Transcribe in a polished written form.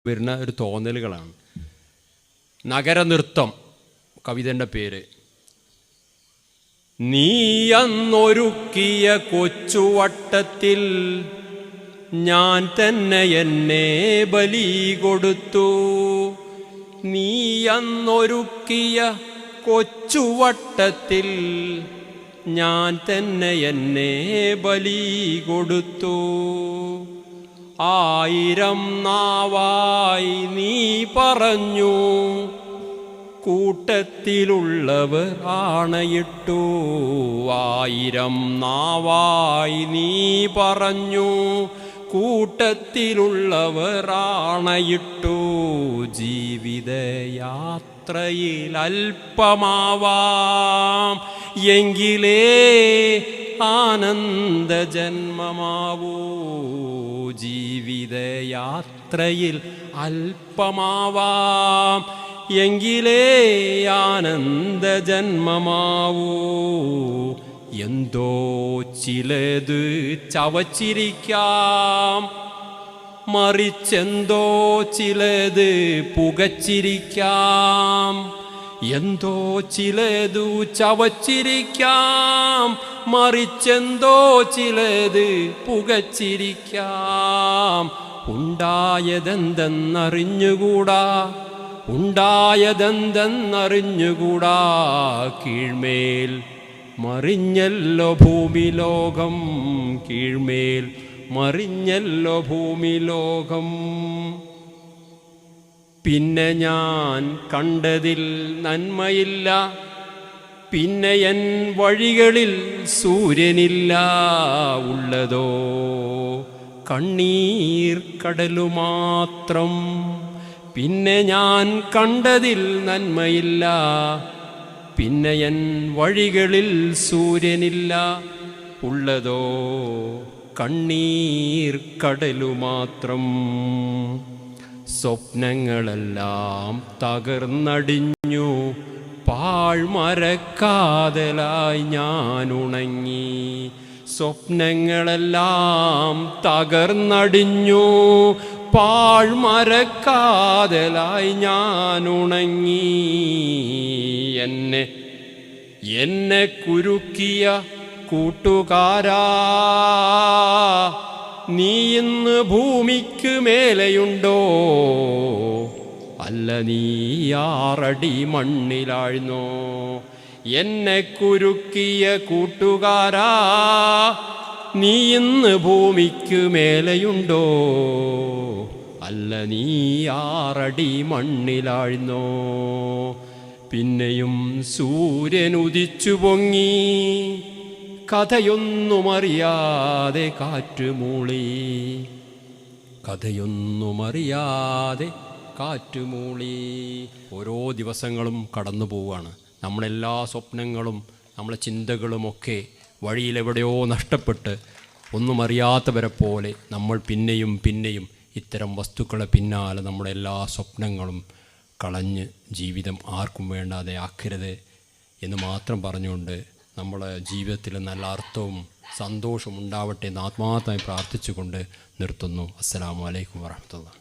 വരുന്ന ഒരു തോന്നലുകളാണ്. നഗരനൃത്തം കവിതൻ്റെ പേര്. നീ അന്നൊരുക്കിയ കൊച്ചുവട്ടത്തിൽ ഞാൻ തന്നെ എന്നെ ബലി കൊടുത്തു. നീ അന്നൊരുക്കിയ കൊച്ചുവട്ടത്തിൽ ഞാൻ തന്നെ എന്നെ ബലി കൊടുത്തു. 1000 നാവായി നീ പറഞ്ഞു, കൂട്ടത്തിലുള്ളവർ ആണയിട്ടു. 1000 നാവായി നീ പറഞ്ഞു, കൂട്ടത്തിലുള്ളവർ ആണയിട്ടു. ജീവിതയാത്രയിൽ അല്പമാവാം എങ്കിലേ ആനന്ദജന്മമാവൂ. ജീവിതയാത്രയിൽ അല്പമാവാം എങ്കിലേ ആനന്ദജന്മമാവൂ. എന്തോ ചിലത് ചവച്ചിരിക്കാം, മറിച്ചെന്തോ ചിലത് പുകച്ചിരിക്കാം. എന്തോ ചിലതു ചവച്ചിരിക്കാം, മറിച്ചെന്തോ ചിലത് പുകച്ചിരിക്കാം. ഉണ്ടായതെന്തെന്നറിഞ്ഞുകൂടാ, ഉണ്ടായതെന്തെന്നറിഞ്ഞുകൂടാ. കീഴ്മേൽ മറിഞ്ഞല്ലോ ഭൂമിലോകം, കീഴ്മേൽ മറിഞ്ഞല്ലോ ഭൂമിലോകം. പിന്നെ ഞാൻ കണ്ടതിൽ നന്മയില്ല, പിന്നെ എൻ വഴികളിൽ സൂര്യനില്ല. ഉള്ളതോ കണ്ണീർ കടലുമാത്രം. പിന്നെ ഞാൻ കണ്ടതിൽ നന്മയില്ല, പിന്നെ എൻ വഴികളിൽ സൂര്യനില്ല. ഉള്ളതോ കണ്ണീർ കടലുമാത്രം. സ്വപ്നങ്ങളെല്ലാം തകർന്നടിഞ്ഞു, പാഴ്മരക്കാതലായി ഞാൻ ഉണങ്ങി. സ്വപ്നങ്ങളെല്ലാം തകർന്നടിഞ്ഞു, പാഴ്മരക്കാതലായി ഞാൻ ഉണങ്ങി. എന്നെ കുരുക്കിയ കൂട്ടുകാരാ, നീ ഇന്ന് ഭൂമിക്ക് മേലെയുണ്ടോ? അല്ല, നീ 6 അടി മണ്ണിലാഴ്ന്നോ? എന്നെ കുരുക്കിയ കൂട്ടുകാരാ, നീ ഇന്ന് ഭൂമിക്ക് മേലെയുണ്ടോ? അല്ല, നീ 6 അടി മണ്ണിലാഴ്ന്നോ? പിന്നെയും സൂര്യൻ ഉദിച്ചു പൊങ്ങി, കഥയൊന്നുമറിയാതെ കാറ്റുമൂളി. കഥയൊന്നുമറിയാതെ കാറ്റുമൂളി. ഓരോ ദിവസങ്ങളും കടന്നു പോവുകയാണ്. നമ്മളെല്ലാ സ്വപ്നങ്ങളും നമ്മളെ ചിന്തകളുമൊക്കെ വഴിയിലെവിടെയോ നഷ്ടപ്പെട്ട് ഒന്നും അറിയാത്തവരെ പോലെ നമ്മൾ പിന്നെയും പിന്നെയും ഇത്തരം വസ്തുക്കളെ പിന്നാലെ നമ്മുടെ എല്ലാ സ്വപ്നങ്ങളും കളഞ്ഞ് ജീവിതം ആർക്കും വേണ്ടാതെ ആക്കരുത് എന്ന് മാത്രം പറഞ്ഞുകൊണ്ട് നമ്മളെ ജീവിതത്തിൽ നല്ല അർത്ഥവും സന്തോഷവും ഉണ്ടാവട്ടെ എന്ന് ആത്മാർത്ഥമായി പ്രാർത്ഥിച്ചുകൊണ്ട് നിർത്തുന്നു. അസ്സലാമു അലൈക്കും വറഹ്മത്തുള്ളാഹി.